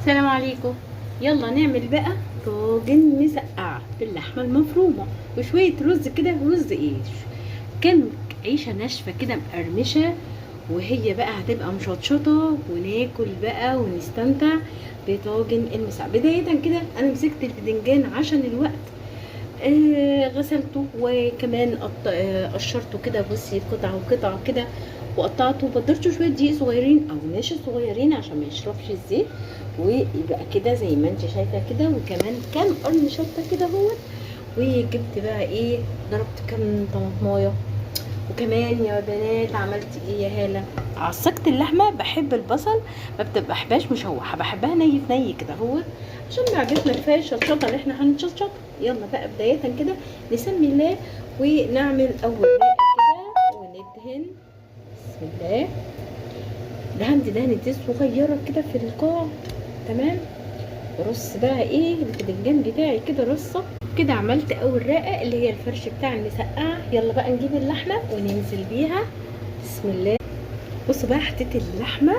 السلام عليكم. يلا نعمل بقى طاجن مسقعه باللحمه المفرومه وشويه رز كده. رز ايش كان عيشه ناشفه كده مقرمشه، وهي بقى هتبقى مشطشطه، وناكل بقى ونستمتع بطاجن المسقعه. بدايه كده انا مسكت البدنجان عشان الوقت، غسلته وكمان قشرته كده، بصي قطع وقطع كده، وقطعته وبدرته شويه دقيق صغيرين او نشا صغيرين عشان ما يشربش الزيت، ويبقى كده زي ما انت شايفه كده. وكمان كام قرن شطه كده اهوت. وجبت بقى ايه، ضربت كام طماطمايه. وكمان يا بنات عملت ايه يا هاله، عصقت اللحمه. بحب البصل ما بحبهاش مشوحه، بحبها ني في ني كده اهوت، عشان معجبنا كفايه الشطشطه اللي احنا هنشطشط. يلا بقى بدايه كده نسمي الله ونعمل اول رقه كده وندهن. بسم الله. دهنت دهنة صغيره كده في القاع. تمام. رص بقى ايه الباذنجان بتاعي كده رصه كده. عملت اول رقه اللي هي الفرش بتاع المسقعه. يلا بقى نجيب اللحمه وننزل بيها. بسم الله. بصوا بقى، حطيت اللحمه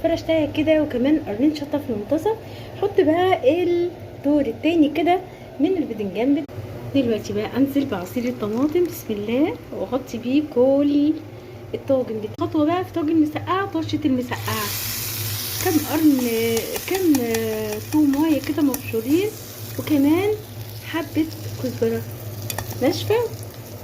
فرشتها كده وكمان قرنين شطه في المنتصف. حط بقى الدور التاني كده من الباذنجان. دلوقتي بقى انزل بعصير الطماطم بسم الله، واغطي بيه كل الطاجن. خطوه بقى في طاجن مسقعه، طشه المسقعه كام قرن، كام تومايه كده مبشورين، وكمان حبه كزبره ناشفه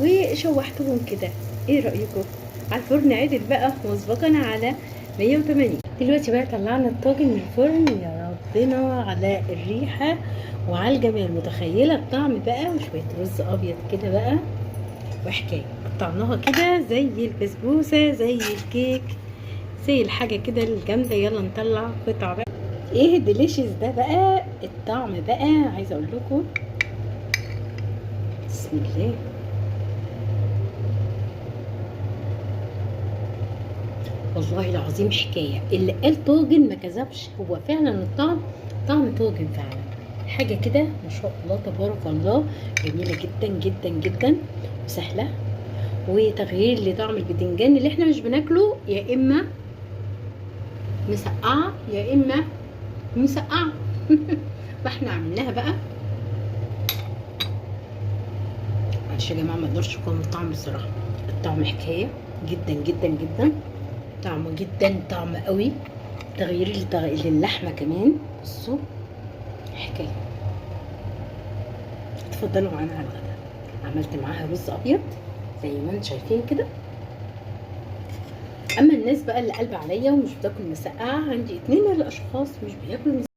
وشوحتهم كده. ايه رايكم؟ على الفرن عدل بقى مسبقا على 180. دلوقتي بقى طلعنا الطاجن من الفرن. يا ربنا على الريحه وعلى الجمال. متخيله الطعم بقى، وشويه رز ابيض كده بقى وحكايه. قطعناها كده زي البسبوسه، زي الكيك، زي الحاجه كده الجامده. يلا نطلع قطع بقى. ايه ديليشيس ده بقى الطعم بقى، عايزه اقول لكم. بسم الله. والله العظيم حكايه. اللي قال طاجن ما كذبش، هو فعلا الطعم طعم طاجن فعلا. حاجه كده ما شاء الله تبارك الله، جميله جدا جدا جدا وسهله. وتغيير لطعم البدنجان اللي احنا مش بناكله، يا اما مسقعه يا اما مسقعه. فاحنا عملناها بقى. معلش يا جماعه ما اقدرش اقاوم الطعم بصراحه. الطعم حكايه جدا جدا جدا. طعمه جدا طعم قوي. تغيير للحمه كمان. بصوا حكايه. اتفضلوا معانا على الغدا. عملت معاها رز ابيض زي ما انتم شايفين كده. اما الناس بقى اللي قلب عليا ومش بتاكل مسقعه، عندي 2 من الاشخاص مش بياكلوا